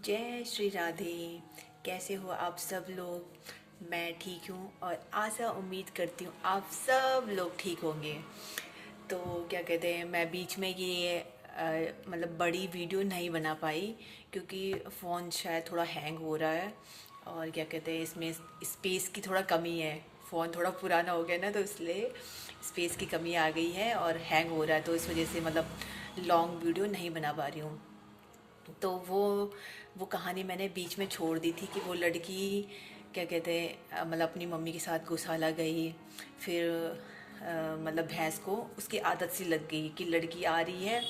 जय श्री राधे। कैसे हो आप सब लोग? मैं ठीक हूँ और आशा उम्मीद करती हूँ आप सब लोग ठीक होंगे। तो क्या कहते हैं, मैं बीच में ये मतलब बड़ी वीडियो नहीं बना पाई क्योंकि फ़ोन शायद थोड़ा हैंग हो रहा है और क्या कहते हैं इसमें स्पेस की थोड़ा कमी है। फ़ोन थोड़ा पुराना हो गया ना, तो इसलिए स्पेस की कमी आ गई है और हैंग हो रहा है, तो इस वजह से मतलब लॉन्ग वीडियो नहीं बना पा रही हूँ। तो वो कहानी मैंने बीच में छोड़ दी थी कि वो लड़की क्या कहते हैं मतलब अपनी मम्मी के साथ गौशाला गई। फिर मतलब भैंस को उसकी आदत सी लग गई कि लड़की आ रही है,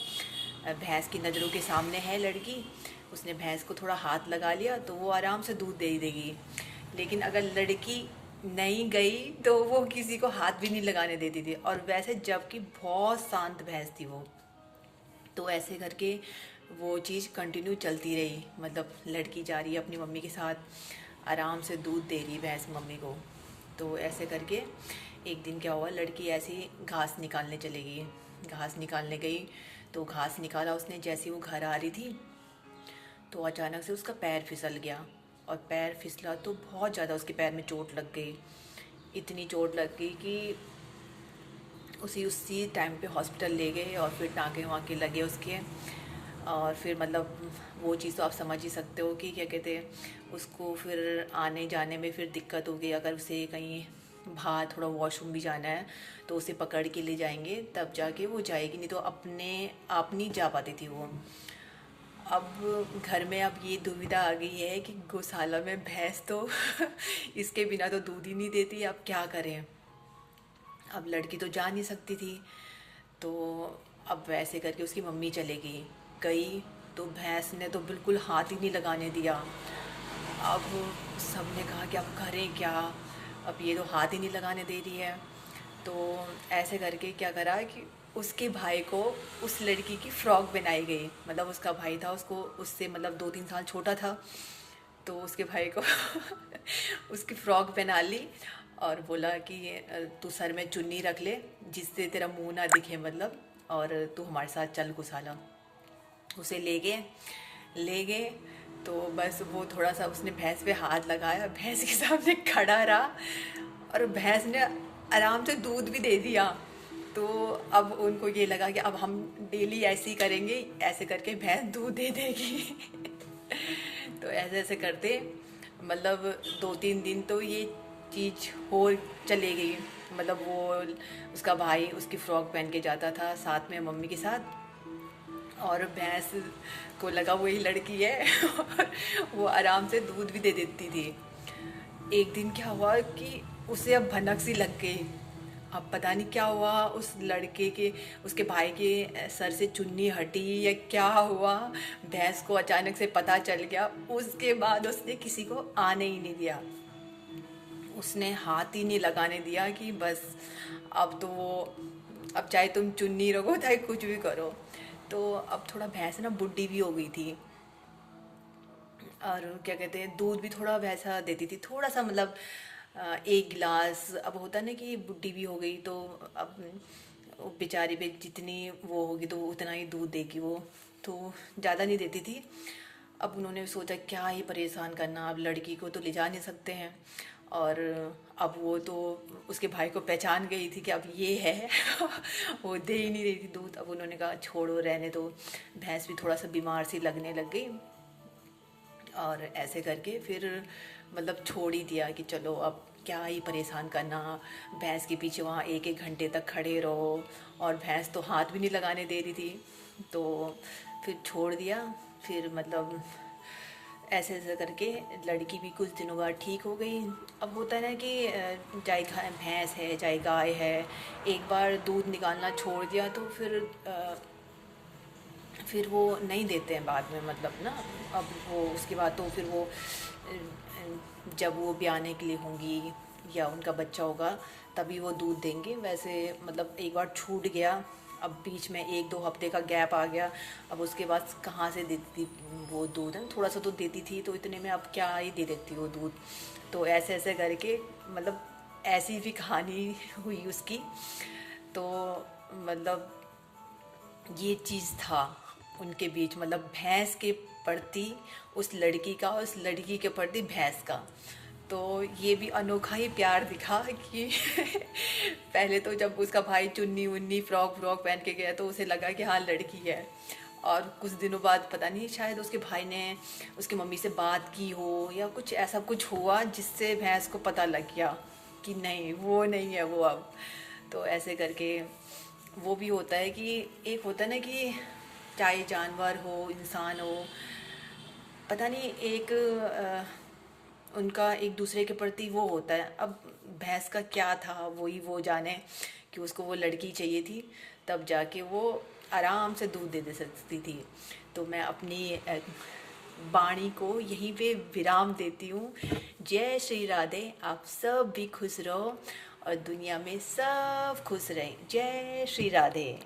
भैंस की नज़रों के सामने है लड़की। उसने भैंस को थोड़ा हाथ लगा लिया तो वो आराम से दूध दे ही देगी। लेकिन अगर लड़की नहीं गई तो वो किसी को हाथ भी नहीं लगाने देती थी, और वैसे जबकि बहुत शांत भैंस थी वो। तो ऐसे करके वो चीज़ कंटिन्यू चलती रही, मतलब लड़की जा रही है अपनी मम्मी के साथ, आराम से दूध दे रही भैंस मम्मी को। तो ऐसे करके एक दिन क्या हुआ, लड़की ऐसे ही घास निकालने चली गई। घास निकालने गई तो घास निकाला उसने, जैसे वो घर आ रही थी तो अचानक से उसका पैर फिसल गया। और पैर फिसला तो बहुत ज़्यादा उसके पैर में चोट लग गई। इतनी चोट लग गई कि उसी उसी टाइम पे हॉस्पिटल ले गए और फिर टाँके वाँके लगे उसके। और फिर मतलब वो चीज़ तो आप समझ ही सकते हो कि क्या कहते हैं, उसको फिर आने जाने में फिर दिक्कत होगी। अगर उसे कहीं बाहर थोड़ा वॉशरूम भी जाना है तो उसे पकड़ के ले जाएंगे तब जाके वो जाएगी, नहीं तो अपने आप नहीं जा पाती थी वो। अब घर में अब ये दुविधा आ गई है कि गौशाला में भैंस तो इसके बिना तो दूध ही नहीं देती, अब क्या करें। अब लड़की तो जा नहीं सकती थी, तो अब वैसे करके उसकी मम्मी चले गई। गई तो भैंस ने तो बिल्कुल हाथ ही नहीं लगाने दिया। अब सबने कहा कि अब करें क्या, अब ये तो हाथ ही नहीं लगाने दे रही है। तो ऐसे करके क्या करा कि उसके भाई को उस लड़की की फ़्रॉक बनाई गई। मतलब उसका भाई था, उसको उससे मतलब 2-3 साल छोटा था, तो उसके भाई को उसकी फ़्रॉक पहना ली और बोला कि तू सर में चुन्नी रख ले जिससे तेरा मुंह ना दिखे, मतलब, और तू हमारे साथ चल गौशाला। उसे ले गए तो बस वो थोड़ा सा उसने भैंस पे हाथ लगाया, भैंस के सामने खड़ा रहा और भैंस ने आराम से दूध भी दे दिया। तो अब उनको ये लगा कि अब हम डेली ऐसे ही करेंगे, ऐसे करके भैंस दूध दे देगी। तो ऐसे ऐसे करते मतलब 2-3 दिन तो ये चीज़ हो चले गई। मतलब वो उसका भाई उसकी फ़्रॉक पहन के जाता था साथ में मम्मी के साथ, और भैंस को लगा वही लड़की है और वो आराम से दूध भी दे देती थी। एक दिन क्या हुआ कि उसे अब भनक सी लग गई। अब पता नहीं क्या हुआ, उस लड़के के उसके भाई के सर से चुन्नी हटी या क्या हुआ, भैंस को अचानक से पता चल गया। उसके बाद उसने किसी को आने ही नहीं दिया, उसने हाथ ही नहीं लगाने दिया कि बस अब तो वो, अब चाहे तुम चुन्नी रखो चाहे कुछ भी करो। तो अब थोड़ा भैंस ना बुढ़ी भी हो गई थी, और क्या कहते हैं दूध भी थोड़ा वैसा देती थी, थोड़ा सा मतलब 1 गिलास। अब होता ना कि बुढ़ी भी हो गई तो अब वो बेचारी पे जितनी वो होगी तो उतना ही दूध देगी वो, तो ज़्यादा नहीं देती थी। अब उन्होंने सोचा क्या ही परेशान करना, अब लड़की को तो ले जा नहीं सकते हैं। और अब वो तो उसके भाई को पहचान गई थी कि अब ये है वो दे ही नहीं रही थी दूध। अब उन्होंने कहा छोड़ो रहने दो, भैंस भी थोड़ा सा बीमार सी लगने लग गई। और ऐसे करके फिर मतलब छोड़ ही दिया कि चलो अब क्या ही परेशान करना, भैंस के पीछे वहाँ 1-1 घंटे तक खड़े रहो, और भैंस तो हाथ भी नहीं लगाने दे रही थी। तो फिर छोड़ दिया। फिर मतलब ऐसे ऐसे करके लड़की भी कुछ दिनों बाद ठीक हो गई। अब होता है ना कि चाहे भैंस है चाहे गाय है, एक बार दूध निकालना छोड़ दिया तो फिर वो नहीं देते हैं बाद में, मतलब ना। अब वो उसके बाद तो फिर वो जब वो ब्याने के लिए होंगी या उनका बच्चा होगा तभी वो दूध देंगे। वैसे मतलब एक बार छूट गया, अब बीच में 1-2 हफ्ते का गैप आ गया। अब उसके बाद कहाँ से देती थी वो दूध, है थोड़ा सा तो देती थी, तो इतने में अब क्या ही दे देती वो दूध। तो ऐसे ऐसे करके मतलब ऐसी भी कहानी हुई उसकी। तो मतलब ये चीज़ था। उनके बीच, मतलब भैंस के प्रति उस लड़की का, उस लड़की के प्रति भैंस का। तो ये भी अनोखा ही प्यार दिखा कि पहले तो जब उसका भाई चुन्नी उन्नी फ्रॉक फ्रॉक पहन के गया तो उसे लगा कि हाँ लड़की है, और कुछ दिनों बाद पता नहीं शायद उसके भाई ने उसकी मम्मी से बात की हो या कुछ ऐसा कुछ हुआ जिससे भैंस को पता लग गया कि नहीं वो नहीं है वो अब। तो ऐसे करके वो भी होता है कि एक होता है ना कि चाहे जानवर हो इंसान हो, पता नहीं एक उनका एक दूसरे के प्रति वो होता है। अब भैंस का क्या था वही वो जाने, कि उसको वो लड़की चाहिए थी तब जाके वो आराम से दूध दे सकती थी। तो मैं अपनी वाणी को यहीं पे विराम देती हूँ। जय श्री राधे। आप सब भी खुश रहो और दुनिया में सब खुश रहें। जय श्री राधे।